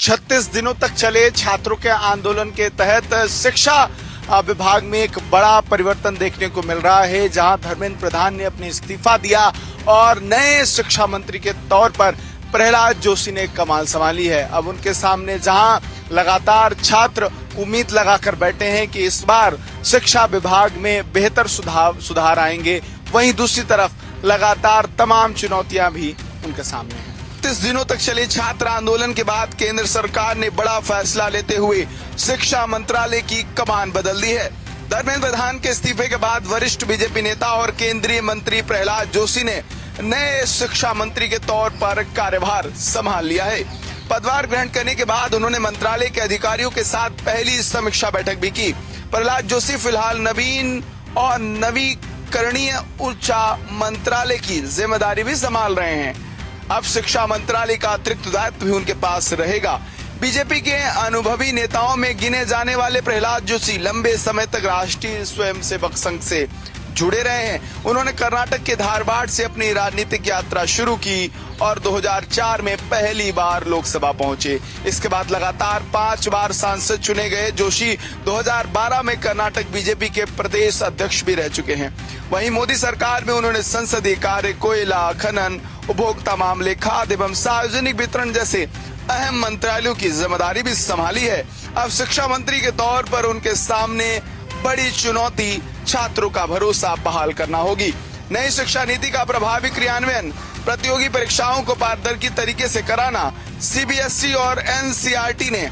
36 दिनों तक चले छात्रों के आंदोलन के तहत शिक्षा विभाग में एक बड़ा परिवर्तन देखने को मिल रहा है, जहां धर्मेंद्र प्रधान ने अपनी इस्तीफा दिया और नए शिक्षा मंत्री के तौर पर प्रहलाद जोशी ने कमान संभाली है। अब उनके सामने जहां लगातार छात्र उम्मीद लगाकर बैठे हैं कि इस बार शिक्षा विभाग में बेहतर सुधार आएंगे, वहीं दूसरी तरफ लगातार तमाम चुनौतियां भी उनके सामने हैं। 30 दिनों तक चले छात्र आंदोलन के बाद केंद्र सरकार ने बड़ा फैसला लेते हुए शिक्षा मंत्रालय की कमान बदल दी है। धर्मेंद्र प्रधान के इस्तीफे के बाद वरिष्ठ बीजेपी नेता और केंद्रीय मंत्री प्रहलाद जोशी ने नए शिक्षा मंत्री के तौर पर कार्यभार संभाल लिया है। पदभार ग्रहण करने के बाद उन्होंने मंत्रालय के अधिकारियों के साथ पहली समीक्षा बैठक भी की। प्रहलाद जोशी फिलहाल नवीन और नवीकरणीय ऊर्जा मंत्रालय की जिम्मेदारी भी संभाल रहे हैं। अब शिक्षा मंत्रालय का अतिरिक्त दायित्व भी उनके पास रहेगा। बीजेपी के अनुभवी नेताओं में गिने जाने वाले प्रहलाद जोशी लंबे समय तक राष्ट्रीय स्वयंसेवक संघ से जुड़े रहे हैं। उन्होंने कर्नाटक के धारवाड़ से अपनी राजनीतिक यात्रा शुरू की और 2004 में पहली बार लोकसभा पहुंचे। इसके बाद लगातार 5 बार सांसद चुने गए जोशी 2012 में कर्नाटक बीजेपी के प्रदेश अध्यक्ष भी रह चुके हैं। वहीं मोदी सरकार में उन्होंने संसदीय कार्य, कोयला खनन, उपभोक्ता मामले, खाद्य एवं सार्वजनिक वितरण जैसे अहम मंत्रालयों की जिम्मेदारी भी संभाली है। अब शिक्षा मंत्री के तौर पर उनके सामने बड़ी चुनौती छात्रों का भरोसा बहाल करना होगी। नई शिक्षा नीति का प्रभावी क्रियान्वयन, प्रतियोगी परीक्षाओं को पारदर्शी तरीके से कराना, सीबीएसई और एनसीईआरटी ने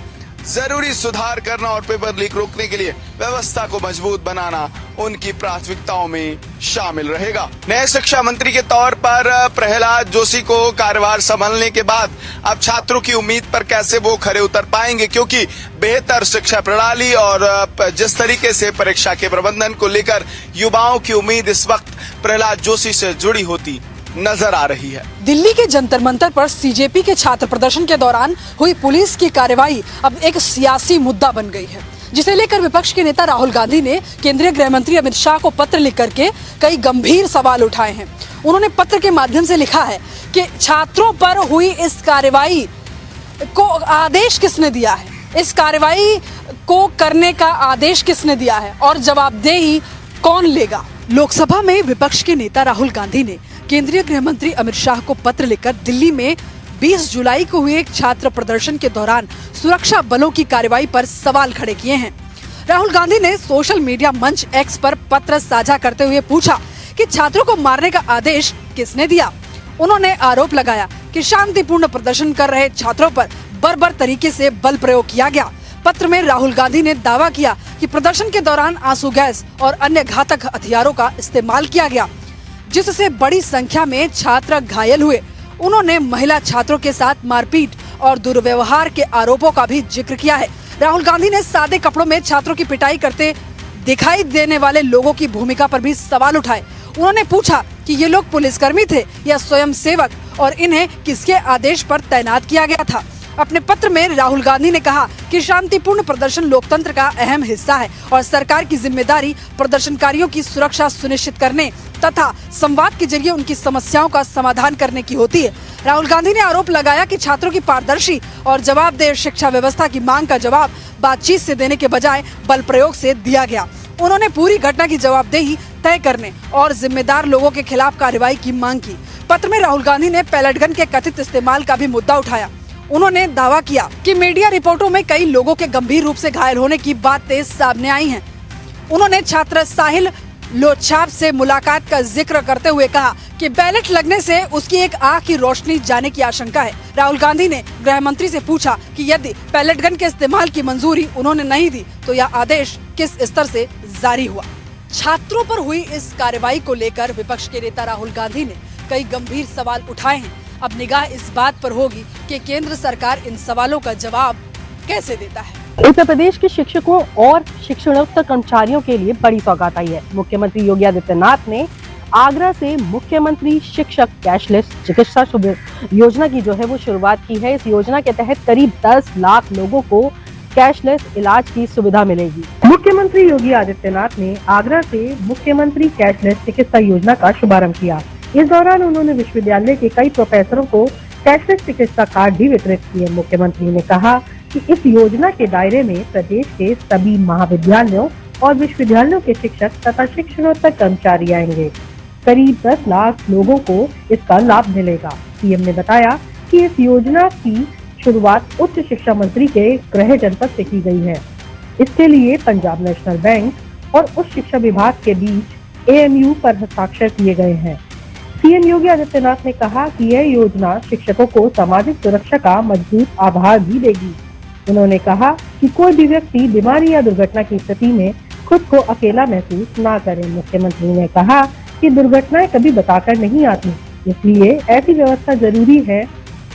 जरूरी सुधार करना और पेपर लीक रोकने के लिए व्यवस्था को मजबूत बनाना उनकी प्राथमिकताओं में शामिल रहेगा। नए शिक्षा मंत्री के तौर पर प्रहलाद जोशी को कार्यभार संभालने के बाद अब छात्रों की उम्मीद पर कैसे वो खरे उतर पाएंगे, क्योंकि बेहतर शिक्षा प्रणाली और जिस तरीके से परीक्षा के प्रबंधन को लेकर युवाओं की उम्मीद इस वक्त प्रहलाद जोशी से जुड़ी होती नजर आ रही है। दिल्ली के जंतर मंतर पर सीजेपी के छात्र प्रदर्शन के दौरान हुई पुलिस की कार्रवाई अब एक सियासी मुद्दा बन गई है, जिसे लेकर विपक्ष के नेता राहुल गांधी ने केंद्रीय गृह मंत्री अमित शाह को पत्र लिख करके कई गंभीर सवाल उठाए हैं। उन्होंने पत्र के माध्यम से लिखा है कि छात्रों पर हुई इस कार्रवाई को आदेश किसने दिया है, इस कार्रवाई को करने का आदेश किसने दिया है और जवाबदेही कौन लेगा। लोकसभा में विपक्ष के नेता राहुल गांधी ने केंद्रीय गृह मंत्री अमित शाह को पत्र लिखकर दिल्ली में 20 जुलाई को हुए एक छात्र प्रदर्शन के दौरान सुरक्षा बलों की कार्रवाई पर सवाल खड़े किए हैं। राहुल गांधी ने सोशल मीडिया मंच एक्स पर पत्र साझा करते हुए पूछा कि छात्रों को मारने का आदेश किसने दिया। उन्होंने आरोप लगाया कि शांतिपूर्ण प्रदर्शन कर रहे छात्रों पर बर्बर तरीके से बल प्रयोग किया गया। पत्र में राहुल गांधी ने दावा किया कि प्रदर्शन के दौरान आंसू गैस और अन्य घातक हथियारों का इस्तेमाल किया गया, जिससे बड़ी संख्या में छात्र घायल हुए। उन्होंने महिला छात्रों के साथ मारपीट और दुर्व्यवहार के आरोपों का भी जिक्र किया है। राहुल गांधी ने सादे कपड़ों में छात्रों की पिटाई करते दिखाई देने वाले लोगों की भूमिका पर भी सवाल उठाए। उन्होंने पूछा कि ये लोग पुलिसकर्मी थे या स्वयंसेवक और इन्हें किसके आदेश पर तैनात किया गया था। अपने पत्र में राहुल गांधी ने कहा कि शांतिपूर्ण प्रदर्शन लोकतंत्र का अहम हिस्सा है और सरकार की जिम्मेदारी प्रदर्शनकारियों की सुरक्षा सुनिश्चित करने तथा संवाद के जरिए उनकी समस्याओं का समाधान करने की होती है। राहुल गांधी ने आरोप लगाया कि छात्रों की पारदर्शी और जवाबदेह शिक्षा व्यवस्था की मांग का जवाब बातचीत से देने के बजाय बल प्रयोग से दिया गया। उन्होंने पूरी घटना की जवाबदेही तय करने और जिम्मेदार लोगों के खिलाफ कार्रवाई की मांग की। पत्र में राहुल गांधी ने पैलेट गन के कथित इस्तेमाल का भी मुद्दा उठाया। उन्होंने दावा किया कि मीडिया रिपोर्टों में कई लोगों के गंभीर रूप से घायल होने की बातें सामने आई हैं। उन्होंने छात्र साहिल लोछाप से मुलाकात का जिक्र करते हुए कहा कि बैलेट लगने से उसकी एक आंख की रोशनी जाने की आशंका है। राहुल गांधी ने गृह मंत्री से पूछा कि यदि पैलेट गन के इस्तेमाल की मंजूरी उन्होंने नहीं दी तो यह आदेश किस स्तर से जारी हुआ। छात्रों पर हुई इस कार्रवाई को लेकर विपक्ष के नेता राहुल गांधी ने कई गंभीर सवाल उठाए हैं। अब निगाह इस बात पर होगी कि केंद्र सरकार इन सवालों का जवाब कैसे देता है। उत्तर प्रदेश के शिक्षकों और शिक्षणोत्तर कर्मचारियों के लिए बड़ी सौगात आई है। मुख्यमंत्री योगी आदित्यनाथ ने आगरा से मुख्यमंत्री शिक्षक कैशलेस चिकित्सा योजना की जो है वो शुरुआत की है। इस योजना के तहत करीब 10 लाख लोगों को कैशलेस इलाज की सुविधा मिलेगी। मुख्यमंत्री योगी आदित्यनाथ ने आगरा से मुख्यमंत्री कैशलेस चिकित्सा योजना का शुभारंभ किया। इस दौरान उन्होंने विश्वविद्यालय के कई प्रोफेसरों को कैशलेस चिकित्सा कार्ड भी वितरित किए। मुख्यमंत्री ने कहा कि इस योजना के दायरे में प्रदेश के सभी महाविद्यालयों और विश्वविद्यालयों के शिक्षक तथा शिक्षणोत्तर कर्मचारी आएंगे। करीब 10 लाख लोगों को इसका लाभ मिलेगा। सीएम ने बताया कि इस योजना की शुरुआत उच्च शिक्षा मंत्री के गृह जनपद से की गई है। इसके लिए पंजाब नेशनल बैंक और उच्च शिक्षा विभाग के बीच एएमयू पर हस्ताक्षर किए गए हैं। सीएम योगी आदित्यनाथ ने कहा कि यह योजना शिक्षकों को सामाजिक सुरक्षा का मजबूत आधार भी देगी। उन्होंने कहा कि कोई भी व्यक्ति बीमारी या दुर्घटना की स्थिति में खुद को अकेला महसूस ना करे। मुख्यमंत्री ने कहा कि दुर्घटनाएं कभी बताकर नहीं आती, इसलिए ऐसी व्यवस्था जरूरी है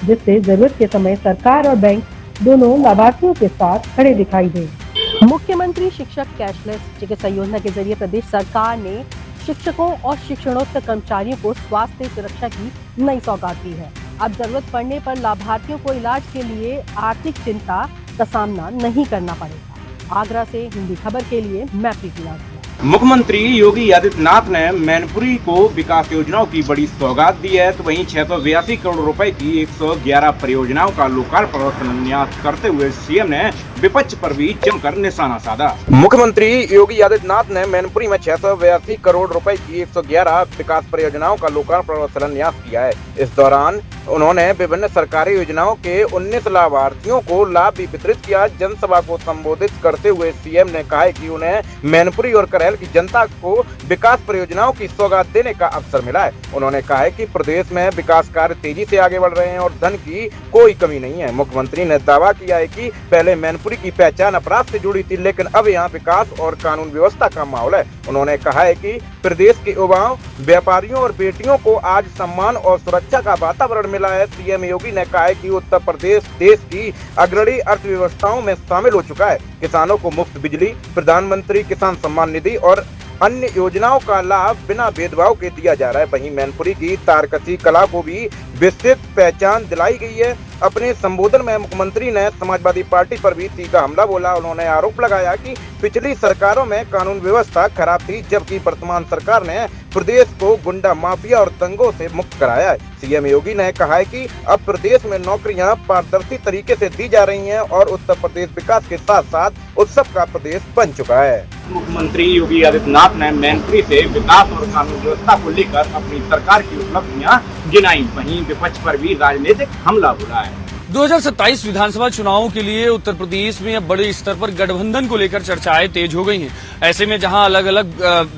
जिससे जरूरत के समय सरकार और बैंक दोनों लाभार्थियों के साथ खड़े दिखाई दें। मुख्यमंत्री शिक्षक कैशलेस चिकित्सा योजना के जरिए प्रदेश सरकार ने शिक्षकों और शिक्षणोत्तर कर्मचारियों को स्वास्थ्य सुरक्षा की नई सौगात दी है। अब जरूरत पड़ने पर लाभार्थियों को इलाज के लिए आर्थिक चिंता का सामना नहीं करना पड़ेगा। आगरा से हिंदी खबर के लिए मैं प्रीति लाल। मुख्यमंत्री योगी आदित्यनाथ ने मैनपुरी को विकास योजनाओं की बड़ी सौगात दी है, तो वहीं 682 करोड़ रुपए की 111 परियोजनाओं का लोकार्पण और शिलान्यास करते हुए सीएम ने विपक्ष पर भी जमकर निशाना साधा। मुख्यमंत्री योगी आदित्यनाथ ने मैनपुरी में 682 करोड़ रुपए की 111 विकास परियोजनाओं का लोकार्पण और शिलान्यास किया है। इस दौरान उन्होंने विभिन्न सरकारी योजनाओं के 19 लाभार्थियों को लाभ भी वितरित किया। जनसभा को संबोधित करते हुए सीएम ने कहा कि उन्हें मैनपुरी और करैल की जनता को विकास परियोजनाओं की सौगात देने का अवसर मिला है। उन्होंने कहा है कि प्रदेश में विकास कार्य तेजी से आगे बढ़ रहे हैं और धन की कोई कमी नहीं है। मुख्यमंत्री ने दावा किया है कि पहले मैनपुरी की पहचान अपराध से जुड़ी थी, लेकिन अब यहाँ विकास और कानून व्यवस्था का माहौल है। उन्होंने कहा है कि प्रदेश के युवाओं, व्यापारियों और बेटियों को आज सम्मान और सुरक्षा का वातावरण मिला है। सीएम योगी ने कहा है कि उत्तर प्रदेश देश की अग्रणी अर्थव्यवस्थाओं में शामिल हो चुका है। किसानों को मुफ्त बिजली, प्रधानमंत्री किसान सम्मान निधि और अन्य योजनाओं का लाभ बिना भेदभाव के दिया जा रहा है। वहीं मैनपुरी की तारकसी कला को भी विस्तृत पहचान दिलाई गई है। अपने संबोधन में मुख्यमंत्री ने समाजवादी पार्टी पर भी तीखा हमला बोला। उन्होंने आरोप लगाया कि पिछली सरकारों में कानून व्यवस्था खराब थी, जबकि वर्तमान सरकार ने प्रदेश को गुंडा माफिया और दंगों से मुक्त कराया है। सीएम योगी ने कहा है कि अब प्रदेश में नौकरियां पारदर्शी तरीके से दी जा रही हैं और उत्तर प्रदेश विकास के साथ साथ उत्सव का प्रदेश बन चुका है। मुख्यमंत्री योगी आदित्यनाथ ने मैनपुरी से विकास और कानून व्यवस्था को लेकर अपनी सरकार की उपलब्धियां गिनाई। वहीं विपक्ष पर भी राजनीतिक हमला बोला है। 2027 विधानसभा चुनावों के लिए उत्तर प्रदेश में अब बड़े स्तर पर गठबंधन को लेकर चर्चाएं तेज हो गई हैं। ऐसे में जहां अलग अलग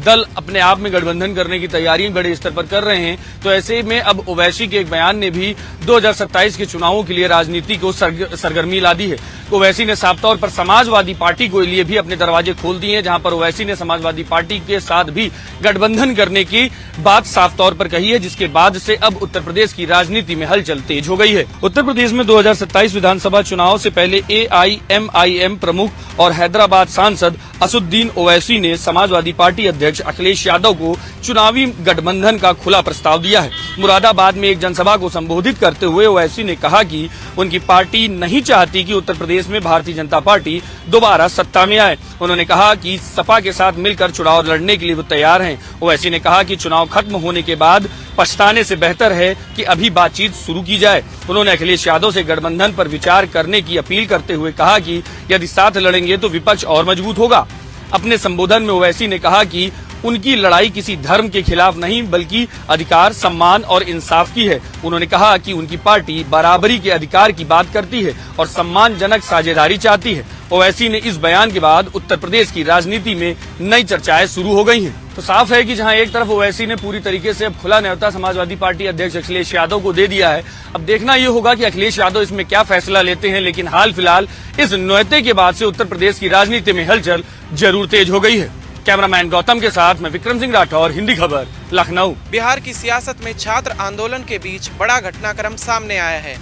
दल अपने आप में गठबंधन करने की तैयारियां बड़े स्तर पर कर रहे हैं, तो ऐसे में अब ओवैसी के एक बयान ने भी 2027 के चुनावों के लिए राजनीति को सरगर्मी ला दी है। ओवैसी ने साफ तौर पर समाजवादी पार्टी के लिए भी अपने दरवाजे खोल दिए हैं, जहां पर ओवैसी ने समाजवादी पार्टी के साथ भी गठबंधन करने की बात साफ तौर पर कही है, जिसके बाद से अब उत्तर प्रदेश की राजनीति में हलचल तेज हो गई है। उत्तर प्रदेश में 2027 विधानसभा चुनाव से पहले एआईएमआईएम प्रमुख और हैदराबाद सांसद असुद्दीन ओवैसी ने समाजवादी पार्टी अध्यक्ष अखिलेश यादव को चुनावी गठबंधन का खुला प्रस्ताव दिया है। मुरादाबाद में एक जनसभा को संबोधित करते हुए ओवैसी ने कहा कि उनकी पार्टी नहीं चाहती कि उत्तर प्रदेश में भारतीय जनता पार्टी दोबारा सत्ता में आए। उन्होंने कहा कि सपा के साथ मिलकर चुनाव लड़ने के लिए वो तैयार हैं। ओवैसी ने कहा कि चुनाव खत्म होने के बाद पछताने से बेहतर है कि अभी बातचीत शुरू की जाए। उन्होंने अखिलेश यादव से गठबंधन पर विचार करने की अपील करते हुए कहा कि यदि साथ लड़ेंगे तो विपक्ष और मजबूत होगा। अपने संबोधन में ओवैसी ने कहा कि उनकी लड़ाई किसी धर्म के खिलाफ नहीं, बल्कि अधिकार, सम्मान और इंसाफ की है। उन्होंने कहा कि उनकी पार्टी बराबरी के अधिकार की बात करती है और सम्मानजनक साझेदारी चाहती है। ओवैसी ने इस बयान के बाद उत्तर प्रदेश की राजनीति में नई चर्चाएं शुरू हो गई हैं। तो साफ है कि जहां एक तरफ ओवैसी ने पूरी तरीके से अब खुला न्योता समाजवादी पार्टी अध्यक्ष अखिलेश यादव को दे दिया है, अब देखना ये होगा कि अखिलेश यादव इसमें क्या फैसला लेते हैं। लेकिन हाल फिलहाल इस न्योते के बाद से उत्तर प्रदेश की राजनीति में हलचल जरूर तेज हो गई है। कैमरामैन गौतम के साथ मैं विक्रम सिंह राठौर, हिंदी खबर, लखनऊ। बिहार की सियासत में छात्र आंदोलन के बीच बड़ा घटनाक्रम सामने आया है।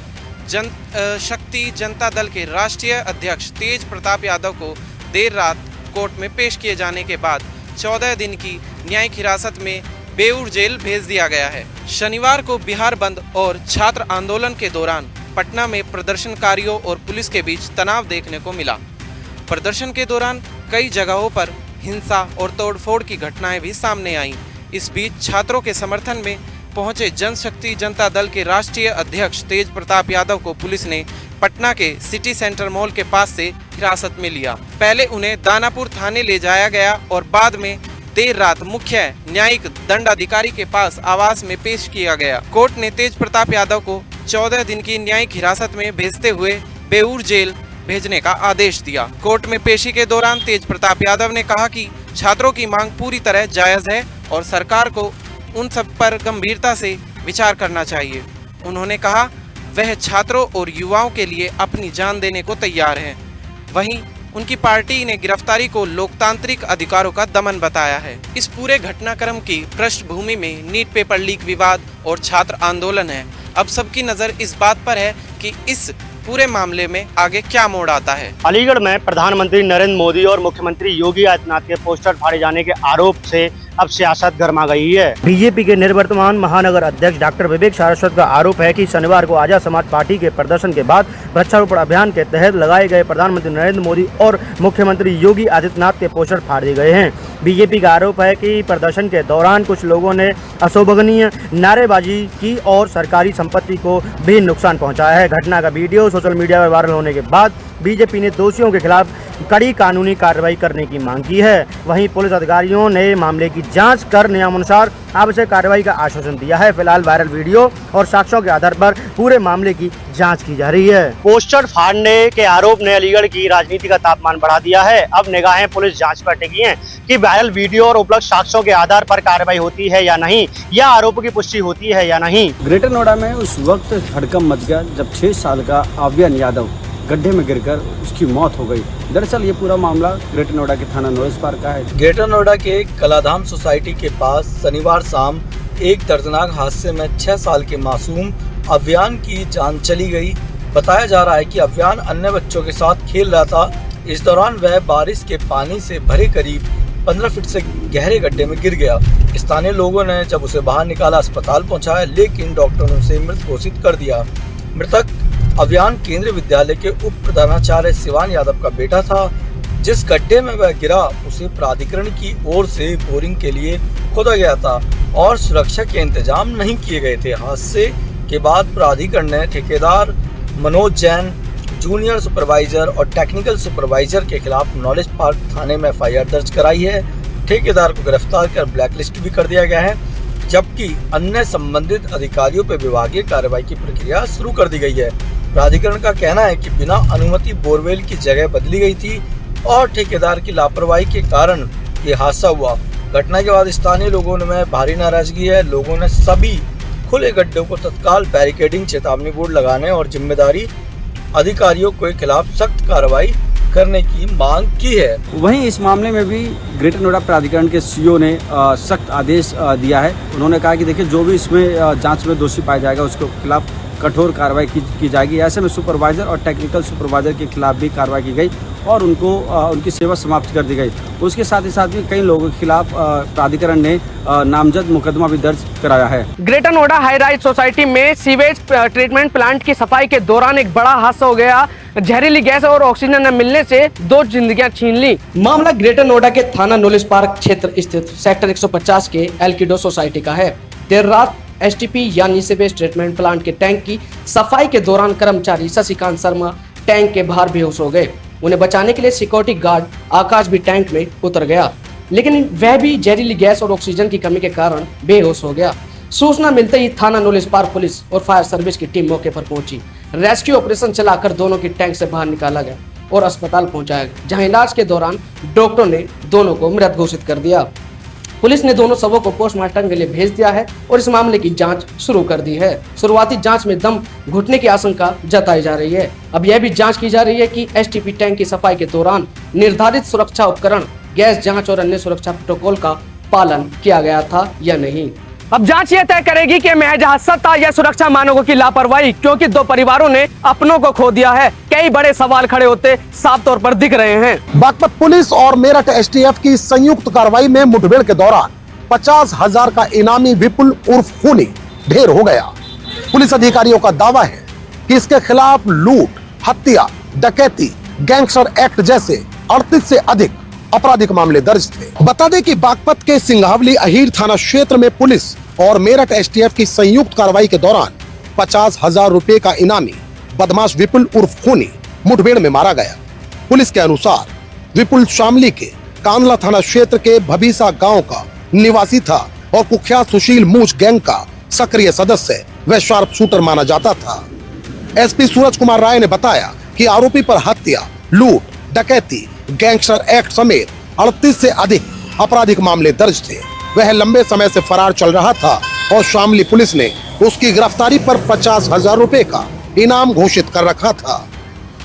शक्ति जनता दल के राष्ट्रीय अध्यक्ष तेज प्रताप यादव को देर रात कोर्ट में पेश किए जाने के बाद 14 दिन की न्यायिक हिरासत में बेऊर जेल भेज दिया गया है। शनिवार को बिहार बंद और छात्र आंदोलन के दौरान पटना में प्रदर्शनकारियों और पुलिस के बीच तनाव देखने को मिला। प्रदर्शन के दौरान कई जगहों पर हिंसा और तोड़फोड़ की घटनाएं भी सामने आईं। इस बीच छात्रों के समर्थन में पहुंचे जनशक्ति जनता दल के राष्ट्रीय अध्यक्ष तेज प्रताप यादव को पुलिस ने पटना के सिटी सेंटर मॉल के पास से हिरासत में लिया। पहले उन्हें दानापुर थाने ले जाया गया और बाद में देर रात मुख्य न्यायिक दंडाधिकारी के पास आवास में पेश किया गया। कोर्ट ने तेज प्रताप यादव को 14 दिन की न्यायिक हिरासत में भेजते हुए बेऊर जेल भेजने का आदेश दिया। कोर्ट में पेशी के दौरान तेज प्रताप यादव ने कहा कि छात्रों की मांग पूरी तरह जायज है और सरकार को उन सब पर गंभीरता से विचार करना चाहिए। उन्होंने कहा वह छात्रों और युवाओं के लिए अपनी जान देने को तैयार है। वहीं उनकी पार्टी ने गिरफ्तारी को लोकतांत्रिक अधिकारों का दमन बताया है। इस पूरे घटनाक्रम की पृष्ठभूमि में नीट पेपर लीक विवाद और छात्र आंदोलन है। अब सबकी नजर इस बात पर है कि इस पूरे मामले में आगे क्या मोड़ आता है। अलीगढ़ में प्रधानमंत्री नरेंद्र मोदी और मुख्यमंत्री योगी आदित्यनाथ के पोस्टर फाड़े जाने के आरोप से अब सियासत गर्मा गई है। बीजेपी के निवर्तमान महानगर अध्यक्ष डॉक्टर विवेक सारस्वत का आरोप है कि शनिवार को आजाद समाज पार्टी के प्रदर्शन के बाद वृक्षारोपण अभियान के तहत लगाए गए प्रधानमंत्री नरेंद्र मोदी और मुख्यमंत्री योगी आदित्यनाथ के पोस्टर फाड़ दिए गए हैं। बीजेपी का आरोप है कि प्रदर्शन के दौरान कुछ लोगों ने अशोभनीय नारेबाजी की और सरकारी संपत्ति को भी नुकसान पहुंचाया है। घटना का वीडियो सोशल मीडिया पर वायरल होने के बाद बीजेपी ने दोषियों के खिलाफ कड़ी कानूनी कार्रवाई करने की मांग की है। वहीं पुलिस अधिकारियों ने मामले की जांच कर नियमानुसार आवश्यक कार्रवाई का आश्वासन दिया है। फिलहाल वायरल वीडियो और साक्ष्यों के आधार पर पूरे मामले की जांच की जा रही है। पोस्टर फाड़ने के आरोप ने अलीगढ़ की राजनीति का तापमान बढ़ा दिया है। अब निगाहें पुलिस जांच पर टिकी हैं कि वायरल वीडियो और उपलब्ध साक्ष्यों के आधार पर कार्रवाई होती है या नहीं, या आरोपों की पुष्टि होती है या नहीं। ग्रेटर नोएडा में उस वक्त हड़कंप मच गया जब 6 साल का आव्यन यादव गड्ढे में गिरकर उसकी मौत हो गई। दरअसल ये पूरा मामला ग्रेटर नोएडा के थाना नोएडा पार्क का है। ग्रेटर नोएडा के कलाधाम सोसाइटी के पास शनिवार शाम एक दर्दनाक हादसे में 6 साल के मासूम अव्यान की जान चली गई। बताया जा रहा है कि अव्यान अन्य बच्चों के साथ खेल रहा था। इस दौरान वह बारिश के पानी से भरे करीब 15 फीट से गहरे गड्ढे में गिर गया। स्थानीय लोगों ने जब उसे बाहर निकाला, अस्पताल पहुंचाया, लेकिन डॉक्टरों ने उसे मृत घोषित कर दिया। मृतक अव्यान केंद्रीय विद्यालय के उप प्रधानाचार्य शिवान यादव का बेटा था। जिस गड्ढे में वह गिरा उसे प्राधिकरण की ओर से बोरिंग के लिए खोदा गया था और सुरक्षा के इंतजाम नहीं किए गए थे। हादसे के बाद प्राधिकरण ने ठेकेदार मनोज जैन, जूनियर सुपरवाइजर और टेक्निकल सुपरवाइजर के खिलाफ नॉलेज पार्क थाने में FIR दर्ज कराई है। ठेकेदार को गिरफ्तार कर ब्लैकलिस्ट भी कर दिया गया है, जबकि अन्य संबंधित अधिकारियों पर विभागीय कार्रवाई की प्रक्रिया शुरू कर दी गई है। प्राधिकरण का कहना है कि बिना अनुमति बोरवेल की जगह बदली गई थी और ठेकेदार की लापरवाही के कारण ये हादसा हुआ। घटना के बाद स्थानीय लोगों में भारी नाराजगी है। लोगों ने सभी खुले गड्ढों को तत्काल बैरिकेडिंग, चेतावनी बोर्ड लगाने और जिम्मेदारी अधिकारियों के खिलाफ सख्त कार्रवाई करने की मांग की है। वहीं इस मामले में भी ग्रेटर नोएडा प्राधिकरण के CEO ने सख्त आदेश दिया है। उन्होंने कहा कि देखिए जो भी इसमें जांच में दोषी पाया जाएगा उसके खिलाफ कठोर कार्रवाई की जाएगी। ऐसे में सुपरवाइजर और टेक्निकल सुपरवाइजर के खिलाफ भी कार्रवाई की गई और उनको उनकी सेवा समाप्त कर दी गई। उसके साथ ही साथ भी कई लोगों के खिलाफ प्राधिकरण ने नामजद मुकदमा भी दर्ज कराया है। Greater Noida high rise society में सीवेज ट्रीटमेंट प्लांट की सफाई के दौरान एक बड़ा हादसा हो गया। जहरीली गैस और ऑक्सीजन न मिलने से 2 जिंदगियां छीन ली। मामला ग्रेटर नोएडा के थाना नॉलेज पार्क क्षेत्र स्थित सेक्टर 150 के एल्किडो सोसाइटी का है। देर रात STP यानी सीवेज ट्रीटमेंट प्लांट के टैंक की सफाई के दौरान कर्मचारी शशिकांत शर्मा टैंक के बाहर बेहोश हो गए। उन्हें बचाने के लिए सिक्योरिटी गार्ड आकाश भी टैंक में उतर गया, लेकिन वह भी जहरीली गैस और ऑक्सीजन की कमी के कारण बेहोश हो गया। सूचना मिलते ही थाना नॉलेज पार्क पुलिस और फायर सर्विस की टीम मौके पर पहुंची। रेस्क्यू ऑपरेशन चलाकर दोनों की टैंक से बाहर निकाला गया और अस्पताल पहुंचाया गया, जहां इलाज के दौरान डॉक्टरों ने दोनों को मृत घोषित कर दिया। पुलिस ने दोनों शवों को पोस्टमार्टम के लिए भेज दिया है और इस मामले की जांच शुरू कर दी है। शुरुआती जांच में दम घुटने की आशंका जताई जा रही है। अब यह भी जांच की जा रही है कि STP टैंक की सफाई के दौरान निर्धारित सुरक्षा उपकरण, गैस जांच और अन्य सुरक्षा प्रोटोकॉल का पालन किया गया था या नहीं। अब जांच ये तय करेगी कि महज हादसा था या सुरक्षा मानकों की लापरवाही, क्योंकि 2 परिवारों ने अपनों को खो दिया है। कई बड़े सवाल खड़े होते साफ तौर पर दिख रहे हैं। बागपत पुलिस और मेरठ STF की संयुक्त कार्रवाई में मुठभेड़ के दौरान 50,000 का इनामी विपुल उर्फ खूनी ढेर हो गया। पुलिस अधिकारियों का दावा है कि इसके खिलाफ लूट, हत्या, डकैती, गैंगस्टर एक्ट जैसे 38 से अधिक आपराधिक मामले दर्ज थे। बता दें कि बागपत के सिंघावली अहीर थाना क्षेत्र में पुलिस और मेरठ एसटीएफ की संयुक्त कार्रवाई के दौरान 50,000 रुपए का इनामी बदमाश विपुल उर्फ खूनी मुठभेड़ में मारा गया। पुलिस के अनुसार विपुल शामली के कांदला थाना क्षेत्र के भबीसा गांव का निवासी था और कुख्यात सुशील मूछ गैंग का सक्रिय सदस्य व शार्प शूटर माना जाता था। एसपी सूरज कुमार राय ने बताया कि आरोपी पर हत्या, लूट, डकैती, गैंगस्टर एक्ट समेत 38 से अधिक आपराधिक मामले दर्ज थे। वह लंबे समय से फरार चल रहा था और शामली पुलिस ने उसकी गिरफ्तारी पर 50,000 रुपए का इनाम घोषित कर रखा था।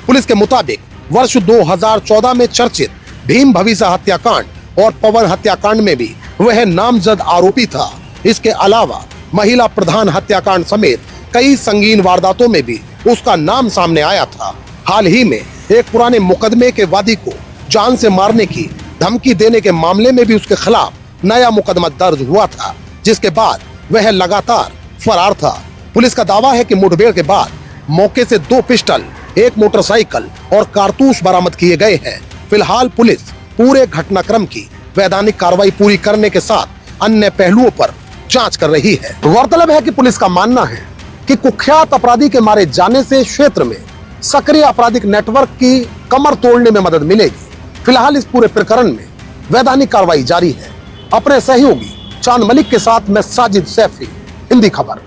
पुलिस के मुताबिक वर्ष 2014 में चर्चित भीम भविसा हत्याकांड और पवन हत्याकांड में भी वह नामजद आरोपी था। इसके अलावा महिला प्रधान हत्याकांड समेत कई संगीन वारदातों में भी उसका नाम सामने आया था। हाल ही में एक पुराने मुकदमे के वादी को जान से मारने की धमकी देने के मामले में भी उसके खिलाफ नया मुकदमा दर्ज हुआ था, जिसके बाद वह लगातार फरार था। पुलिस का दावा है कि मुठभेड़ के बाद मौके से 2 पिस्टल, 1 मोटरसाइकिल और कारतूस बरामद किए गए हैं। फिलहाल पुलिस पूरे घटनाक्रम की वैधानिक कार्रवाई पूरी करने के साथ अन्य पहलुओं पर जांच कर रही है। गौरतलब है कि पुलिस का मानना है कि कुख्यात अपराधी के मारे जाने से क्षेत्र में सक्रिय आपराधिक नेटवर्क की कमर तोड़ने में मदद मिलेगी। फिलहाल इस पूरे प्रकरण में वैधानिक कार्रवाई जारी है। अपने सहयोगी चांद मलिक के साथ मैं साजिद सैफी, हिंदी खबर।